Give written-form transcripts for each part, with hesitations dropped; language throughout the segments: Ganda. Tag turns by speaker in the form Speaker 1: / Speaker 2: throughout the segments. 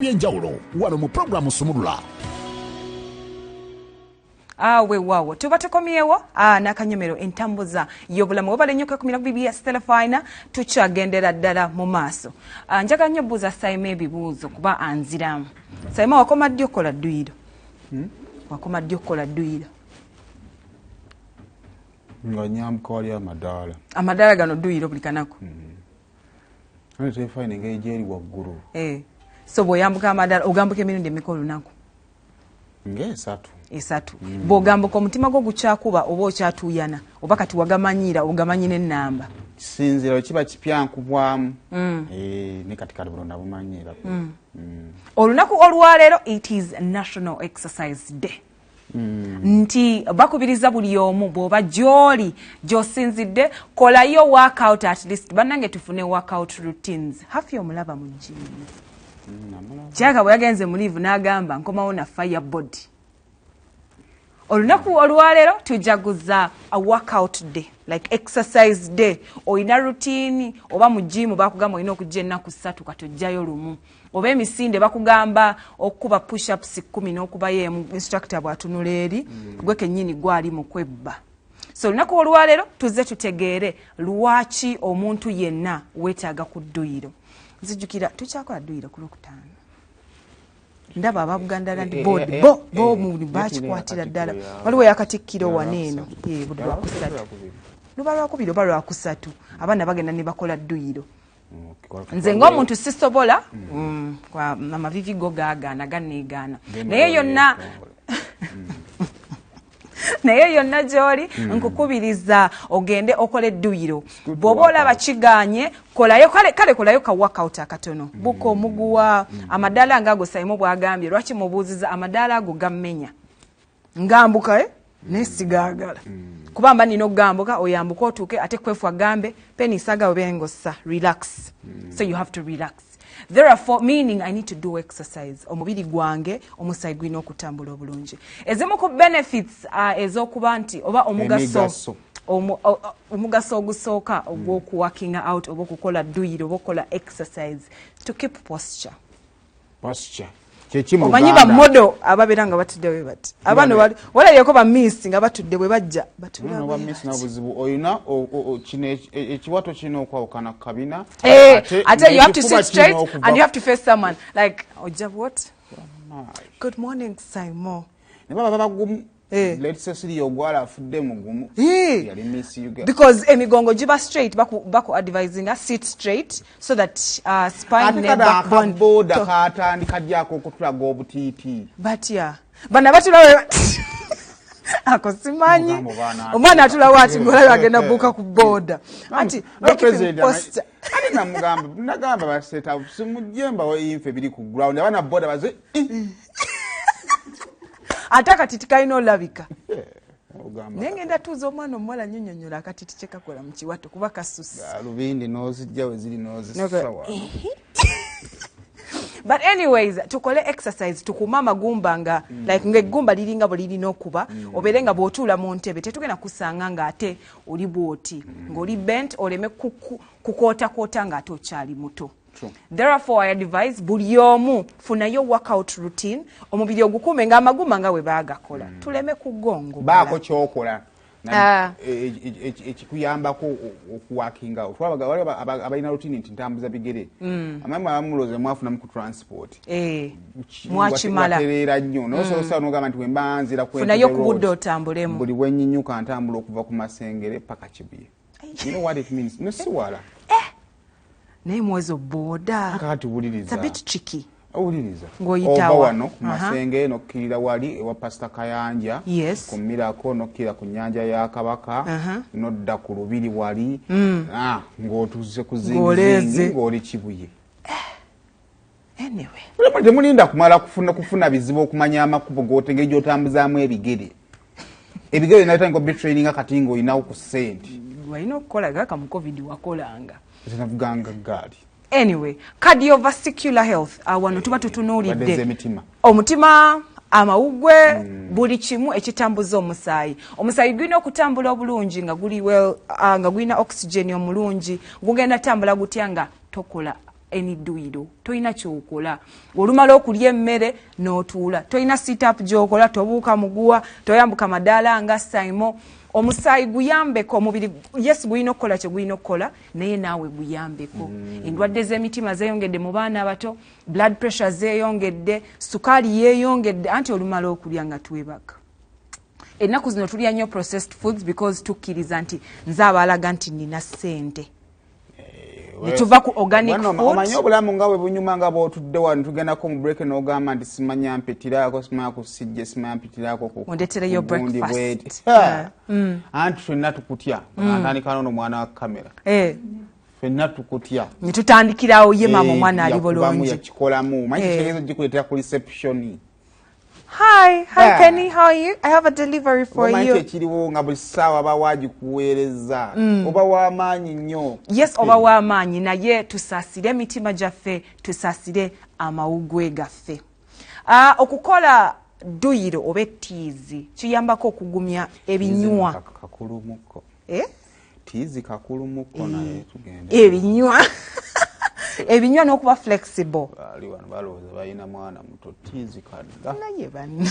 Speaker 1: Byenjawulo wano mu programu Sumulula.
Speaker 2: Wewawo tuba tukomyewo n'akanyomero entambuza y'obulamu webale nnyo kwekumira ku BBS Telefina tukyagendera ddala mu maaso. Njagala nnyo buuza Sayima ebibuuzo kuba anziramu. Sayima wakoma ddi okola Dduyiro? Wakoma ddi okola Dduyiro?
Speaker 3: Nga nyambuka wali amadaala.
Speaker 2: Amadaala gano Dduyiro buli kanako.
Speaker 3: Ate Telefina engeri eri waggulu.
Speaker 2: So bw'oyambuka amadaala ogambuka emirundi emeka olunaku? Esatu. Bw'ogambuka omutima gwo gukyakuba oba okyatuuyana oba kati wagamanyira ogamanyi n'ennamba?
Speaker 3: Kisinziira kiba kipyankubwamu. Ne kati kale bulonda bumanyira.
Speaker 2: Olunaku olwaleero it is National Exercise Day. Nti bakubiriza buli omu bw'oba gy'oli gy'osinzidde kolayo workout at least bannange tufune workout routines. Hafi omulaba mu Giigino. Kyaka bwe yagenze mu live n'agamba nkomawo na fireboard. Olunaku olwaleero tujaguza a workout day, like exercise day. Oyina routine oba mu gym bakugamba oyina okujja ennaku 3 katojjayo lumu. Oba emisinde bakugamba okuba push-ups 10 n'okubayo emu instructor bw'atunula eri gwe kennyini gwali mu kwebba. So olunaku olwaleero tuzze tutegeere lwaki omuntu yenna weetaaga ku Dduyiro. Nzijukira tukyakola Dduyiro ku Lwokutaano. Ndaba aba Buganda Land Board bo mu bakikwatira ddala. Waliwo yakatikkiro waneeno. Budi lwakusatu. Luba lwakubiri oba lwakusatu. Abaana bagenda ne bakola Dduyiro. Nze ng'omuntu sisobola kwa amavivi go gaagaana ganneegaana. Naye yonna gy'oli nkukubiriza ogende okole Dduyiro. Bw'oba olaba kiganye kolayo kale kolayo ka workout akatono. Buko omuguwa amadaala ng'ago Sayima bw'agambye lwaki mubuuziza amadaala ago gammenya. Ngambuka nesigaagala. Kuba mba nina okugambuka oyambuka otuuke ate kwefu agambe penisaga obengossa relax. So you have to relax. Therefore, meaning I need to do exercise. Omubiri gwange omusaayi gwina okutambula obulungi. Ezimu ku benefits ez'okuba nti oba omugaso ogusooka ogw'okuwakinga out oba okukola Dduyiro oba okukola exercise to keep posture. Omanyi bamodo ababeera nga batudde bwe bati. Abaana walabyeko ba miss nga batudde bwe bajja batudde bwe bati.
Speaker 3: Buzibu oyina ekiwato kino okwawukana kabina.
Speaker 2: Ate you have to sit straight and you have to face someone. Like, Ojab what? Good morning, Simon.
Speaker 3: Let's say you gwala afudde mugumu.
Speaker 2: Because emigongo jiba straight baku advising us sit straight so that spine neck backbone
Speaker 3: boda katandika jako okutulaga obutiti.
Speaker 2: But yeah. Bana batula akosimanyi. Omwana atula wati ngola agenda buka ku boda. Ati
Speaker 3: president ati nagamba baseta simujemba wa infe biri ku ground abana boda baze
Speaker 2: ataka titikaino olabika. Nengenda tuzo omwana omuwala nnyonnyola akatiti kye kakola mu kiwato kuba kasusi.
Speaker 3: Lubindi n'ozijja we ziri n'ozisawa.
Speaker 2: But anyways, tukole exercise tukuma amagumba nga like ng'eggumba liringa bwe lirina okuba obeere nga bw'otuula mu ntebe tetugenda kusanga ng'ate oli bw'oti ng'oli bent oleme kukoota ng'ate okyali muto. Therefore, I advise buli omu funayo workout routine omubiri ogukuume ng'amagumba nga bwe baagakola tuleme kugongo
Speaker 3: baako kyokola ekikuyambako okuwakinga out abalina routine nti ntambuza bigere amamu abamuloze mwafunamu ku transport
Speaker 2: mwakimala
Speaker 3: watereera nnyo n'osobola n'ogamba nti wembanzira
Speaker 2: funayo ku budde otambulemu
Speaker 3: buli wenyinyuka ntambula okuva ku Masengere paka Kibuye. You know what it means? Nosiwala
Speaker 2: naye mwezo boda
Speaker 3: kati wuliriza
Speaker 2: it's a bit tricky
Speaker 3: wuliriza
Speaker 2: ng'oyitawa
Speaker 3: wano ku Masengere nokkirira wali ewa Pastor Kayanja ku Mirako nokkirira ku Nnyanja ya Kabaka nodda ku Lubiri wali ng'otuze ku Zingizingi ng'oli Kibuye.
Speaker 2: Anyway
Speaker 3: temulinda kumala kufuna bizibu okumanya amakubo g'otengeri gy'otambuzaamu ebigere natandika obi training akati ng'olinawo ku ssente
Speaker 2: walina okukola gaka mu COVID wakolanga.
Speaker 3: Anyway,
Speaker 2: cardiovascular health wano tuba tutunuulidde omutima amawugwe buli kimu ekitambuza omusaayi gwina okutambula obulungi nga guli nga gwina oxygen omulungi gugenda tambula gutya nga tokola any Dduyiro toyina kyokola olumala okulya emmere n'otuula toyina sit up gyokola tobuuka muguwa toyambuka madaala nga saimo omusaayi guyambeko omubiri yes guyina okukola kye guyina okukola naye naawe guyambeko endwadde z'emitima zeeyongedde mu baana abato blood pressure zeeyongedde sukaali yeeyongedde anti olumala okulya nga twebaka ennaku zino tulya nnyo processed foods because tukkiriza nti nze abaalaga nti nina ssente netuva ku organic food
Speaker 3: omanyi obulamu nga bwe bunyuma nga bw'otudde wano tugendako mu break n'ogamba nti simanya mpitiraako simanya kusijje simanya mpitiraako
Speaker 2: ondetereyo breakfast
Speaker 3: anti ffenna tukutya atandika n'ono omwana wa kamera ffenna tukutya
Speaker 2: ne tutandikirawo ye maama omwana ali bulungi
Speaker 3: yakikolamu manyi kitegeeza gikuleetera ku reception.
Speaker 2: Hi, Penny, how are you? I have a delivery for you.
Speaker 3: Oba w'amaanyi nnyo.
Speaker 2: Yes, oba w'amaanyi naye tusaasire emitima gyaffe, tusaasire amawugwe gaffe. Okukola Dduyiro oba ettiizi kiyambako okugumya ebinywa.
Speaker 3: Kakulumuko. Tiizi kakulumuko naye tugenda.
Speaker 2: Ebinywa. Ebinywa n'okuba flexible.
Speaker 3: Ali wano balowooza balina mwana muto tiizi kadda.
Speaker 2: Naye bannange.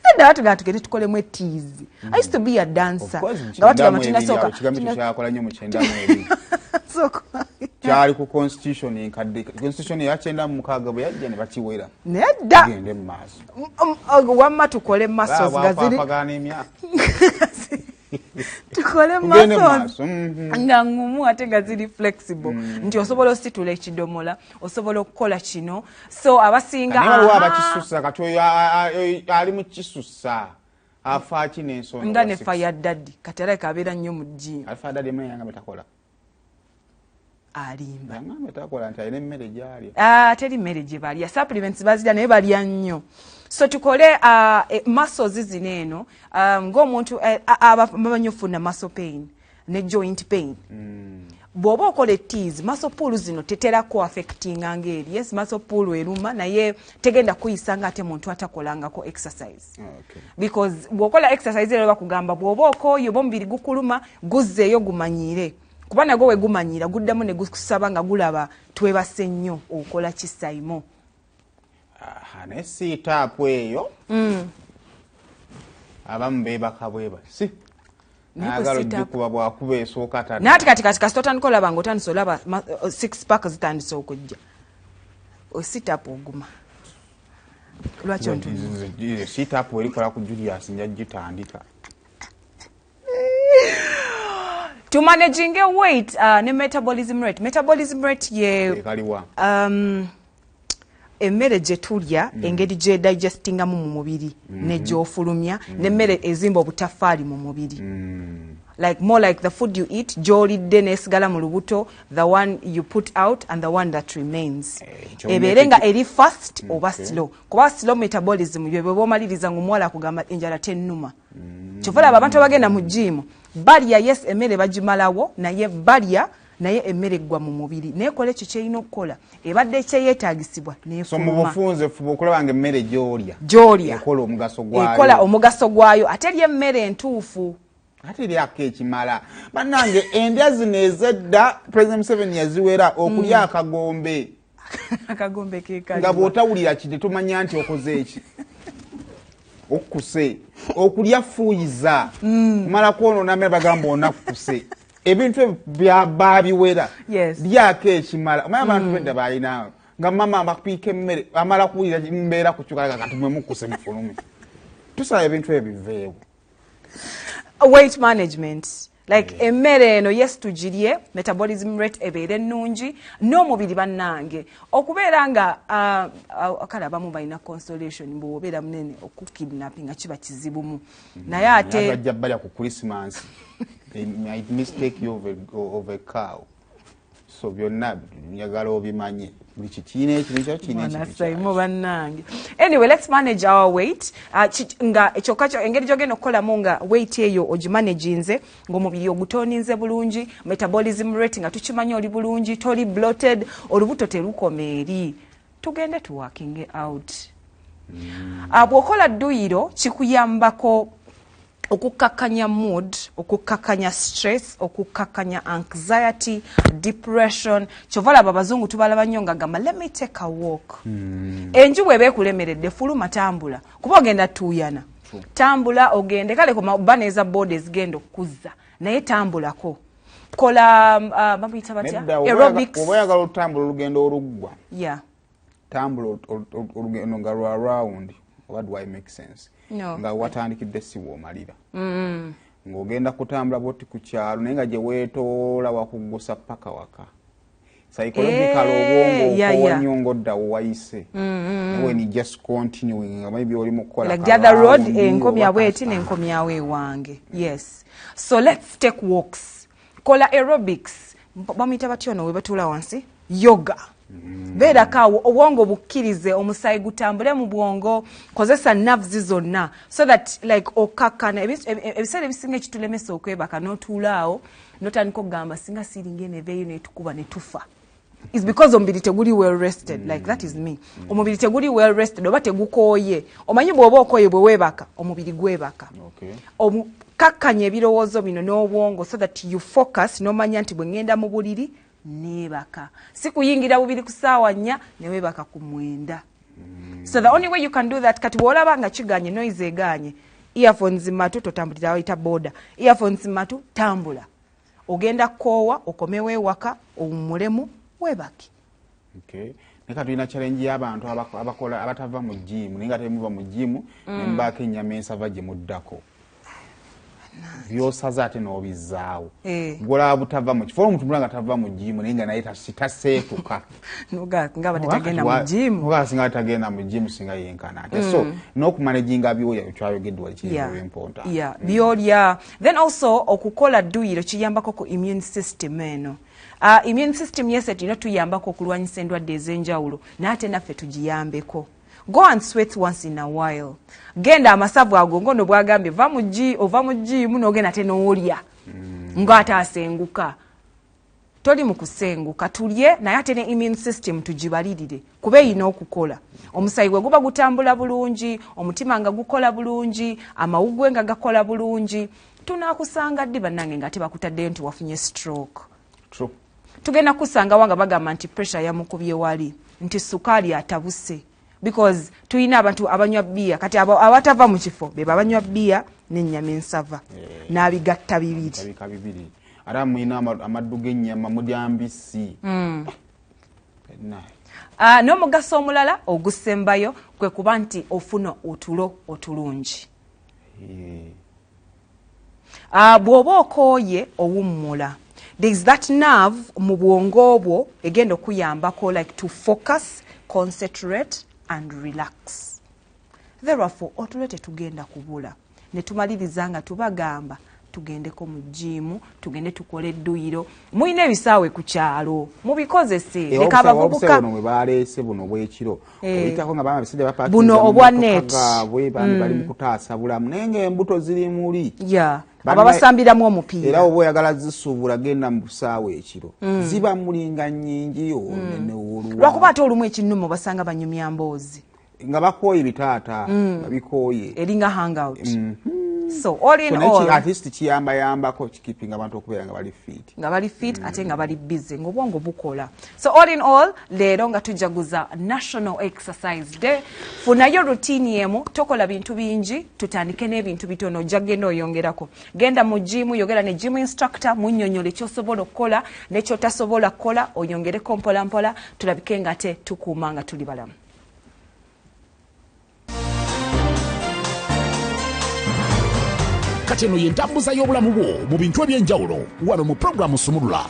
Speaker 2: Nenda batugamba tugende tukolemu ettiizi. I used to be a dancer. Nga batugamba tunasooka.
Speaker 3: Ekigambo ekyo kyakola nnyo mu 92. Kyali ku constitution enkadde. Constitution ya 96 bwe yajja ne bakiwera.
Speaker 2: Nedda.
Speaker 3: Tugende mu maaso.
Speaker 2: Wamma tukole muscles gaziri.
Speaker 3: Apagana emyaka.
Speaker 2: Tukole muscles nga ngumu ate nga ziri flexible nti osobola ositula ekidomola osobola okukola kino so abasinga
Speaker 3: abakisusa katoyo ali mu kisusa afa kino ensonga
Speaker 2: nga ne fire daddy katera kabeera nnyo mu gym
Speaker 3: alfa daddy mwe yanga metakola
Speaker 2: alimba
Speaker 3: yanga metakola nti alina emmere gyali
Speaker 2: teri mmere gye balya supplements bazirya naye balya nnyo. So tukole muscles zino eno ng'omuntu abamanyi ofuna muscle pain ne joint pain. Bw'oba okola ettiizi muscle pull zino teterako affectinga ngeri. Yes, muscle pull eruma naye tegenda kuyisa nga ate muntu atakolangako exercise. Because bw'okola exercise ero bakugamba bw'oba okooyo omubiri gukuluma guzzeeyo gumanyire. Kuba nagwo we gumanyira guddamu ne gusaba nga gulaba twebase nnyo okola kisayimo.
Speaker 3: Ne siitaapu eyo abamu beebaka bweba si naagala ojjukuba bwakuba esooka tata
Speaker 2: naati kati kasita otandika olaba nga otandisa olaba 6 pack zitandisa okujja ositaapu oguma lwaki
Speaker 3: ontuze siitaapu erikola ku Julius nja gitandika
Speaker 2: to managing a weight ne metabolism rate ye
Speaker 3: kaliwa
Speaker 2: emmere gye tulya engeri gye digestingamu mu mubiri ne gy'ofulumya n'emmere ezimba obutafaali mu mubiri like more like the food you eat gy'olidde n'esigala mu lubuto the one you put out and the one that remains ebeere nga eri fast oba slow kuba slow metabolism bwe bwomaliriza ng'omuwala akugamba enjala tennuma kyova laba abantu abagenda mu gym balya yes emmere bagimalawo naye balya naye emmere eggwa mu mubiri neekola ekyo kyerina okukola ebadde ekyeyeetaagisibwa
Speaker 3: neefuluma mu bufunze fuba okulaba nga emmere
Speaker 2: gy'olya
Speaker 3: ekola
Speaker 2: omugaso gwayo ate eri emmere entuufu
Speaker 3: ate eryako ekimala bannange endya zino ezedda President Museveni yaziwera okulya akagombe
Speaker 2: akagombe keekali
Speaker 3: nga bw'otawulira kiti tumanya nti okoze eki okukuse okulya fuuyiza kumala kwonoona mmere bagamba onakukuse ebintu byabiwera lyako ekimala omanya abantu bedda balinawe nga mama amapiika emmere amala kuwulira mbeera ku kyukalaga katumwe mukuse mufulume tusaba ebintu ebiveewo
Speaker 2: weight management like emmere eno yes tugirye metabolism rate ebeere ennungi n'omubiri bannange okubeera nga kale abamu balina consolation bw'obeera munene okukidnappinga kiba kizibumu naye ate
Speaker 3: bajja balya ku Christmas I mistake you of a cow so byonna njagala obimanye buli kikiina ekyo
Speaker 2: kinasaimu bannange anyway let's manage our weight nga ekyokakyo engeri gyogenda okukolamu nga weight eyo ogimanaginze ng'omubiri ogutoninze bulungi metabolism rate nga tukimanyi oli bulungi toli bloated olubuto terukoma eri tugende tu working out bw'okola Dduyiro kikuyambako okukakanya mood, okukakanya stress, okukakanya anxiety, depression. Chovala babazungu tubalaba nnyo nga gamba let me take a walk. Enju bw'eba ekulemeredde fuluma tambula. Kuba ogenda tuuyana. Tambula ogende kale ko baneza borders genda okuzza. Naye tambulako. Kola babiyita batya? Aerobics.
Speaker 3: Obayagala otambula olugendo oluggwa.
Speaker 2: Yeah.
Speaker 3: Tambula olugendo nga lwa round. What do I make sense?
Speaker 2: No.
Speaker 3: Nga watandikidde si w'omalira. Ng'ogenda kutambula bwoti ku kyalo naye nga gye weetoola wakuggusa paka waka. Psychological obwongo okowannyo ng'oddawo wayise. When you just continuing nga maybe oli mu kukola
Speaker 2: like the other road enkomya bweti n'enkomyawo ewange. Yes. So let's take walks. Kola aerobics. Bamuyita batyo no we batuula wansi. Yoga. Beera kawo obwongo bukkirize omusayi gutambule mu bwongo kozesa nerves zonna so that like okakana ebiseera ebisinga ekitulemesa okwebaka n'otuulaawo n'otandika okugamba singa siiringa eneeveeyo netukuba ne tufa. It's because omubiri teguli well rested. Like that is me. Omubiri teguli well rested oba tegukooye. Omanyi bw'oba okooye bwe weebaka omubiri gwebaka. Okay. Kakkanya ebirowoozo bino n'obwongo so that you focus n'omanya nti bwe ngenda mu buliri nebaka. Si kuyingira bubiri ku ssaawa 4 ne weebaka ku 9. So the only way you can do that kati bw'olaba nga kiganye noise eganye earphones matu totambulira wayita boda. Earphones matu tambula. Ogenda koowa okomewo ewaka omulemu webaki.
Speaker 3: Okay. Nika tulina challenge y'abantu abakola abatava mu gym ninga temuva mu gym nembaka ennyama ensava gye muddako. Byosaza ate n'obizaawo. Gola butava mu kifo omuntu mulanga tava mu gym ninga naye tasitaseetuka.
Speaker 2: Ngaba tetagenda mu gym.
Speaker 3: Ngoba singa tagenda mu gym singa yenkana. So n'okumanaginga byoya ekyayogeddwa kiri very important.
Speaker 2: Yeah. Byoya. Then also okukola dduyiro kiyambako ku immune system eno. Immune system yese tulina tuyambako okulwanyisa endwadde ez'enjawulo n'ate naffe tugiyambeko. Go and sweat once in a while. Genda amasavu ago ngono bwagambye ova mu gym n'ogenda te n'olya ng'ate asenguka. Toli mu kusenguka tulye naye ate ne immune system tugibalirire kuba eyina okukola. Omusayi gwe guba gutambula bulungi, omutima nga gukola bulungi, amawugwe nga gakola bulungi. Tunaakusanga ddi bannange nga tebakutaddeyo nti wafunye stroke.
Speaker 3: True.
Speaker 2: Tugenda kusanga wanga bagamba nti pressure yamukubye wali nti sukaali atabuse because tuyina abantu abanywa bbiya kati abatava mu kifo be babanywa bbiya n'ennyama ensava n'abigatta bibiri. Ara mwina amaddu g'ennyama mudyambisi. N'omugaso omulala ogusembayo kwe kuba nti ofuna otulo otulungi. Bw'oba okooye owummula. There is that nerve mu bwongo obwo egenda okuyambako like to focus, concentrate and relax. Therefore otulo tetugenda kubula ne tumaliriza nga tubagamba tugendeko mu gym tugende tukole dduyiro. Muyina ebisaawe ku kyalo mubikozese leka abavubuka
Speaker 3: buno bwe baleese buno bw'ekiro oyitako nga bama bisajja bapaka
Speaker 2: buno obwa net
Speaker 3: bali mu kutaasa bulamu naye ng'embuto ziri muli
Speaker 2: ababasambiramu omupiira
Speaker 3: era oba oyagala zisuubula genda mu busaawe ekiro ziba mulinga nnyingi
Speaker 2: lwakuba ate olumu ekinnumu basanga banyumya mboozi
Speaker 3: nga bakooye bitaata babikooye
Speaker 2: eringa hangout. So all in all
Speaker 3: at least kiyambako kikipinga abantu okubeera nga bali fit ate nga bali busy ng'obwongo bukola. So all in all leero nga tujaguza National Exercise Day funayo routine yemu tokola bintu bingi tutandike n'ebintu bitono jagenda oyongerako genda mu gym yogera ne gym instructor munnyonnyole ky'osobola okukola n'ekyotasobola kukola oyongereko mpola mpola tulabike nga te tukuuma nga tuli balamu.
Speaker 1: Kati eno y'entambuza y'obulamu bwo mu bintu eby'enjawulo wano mu programu Sumulula.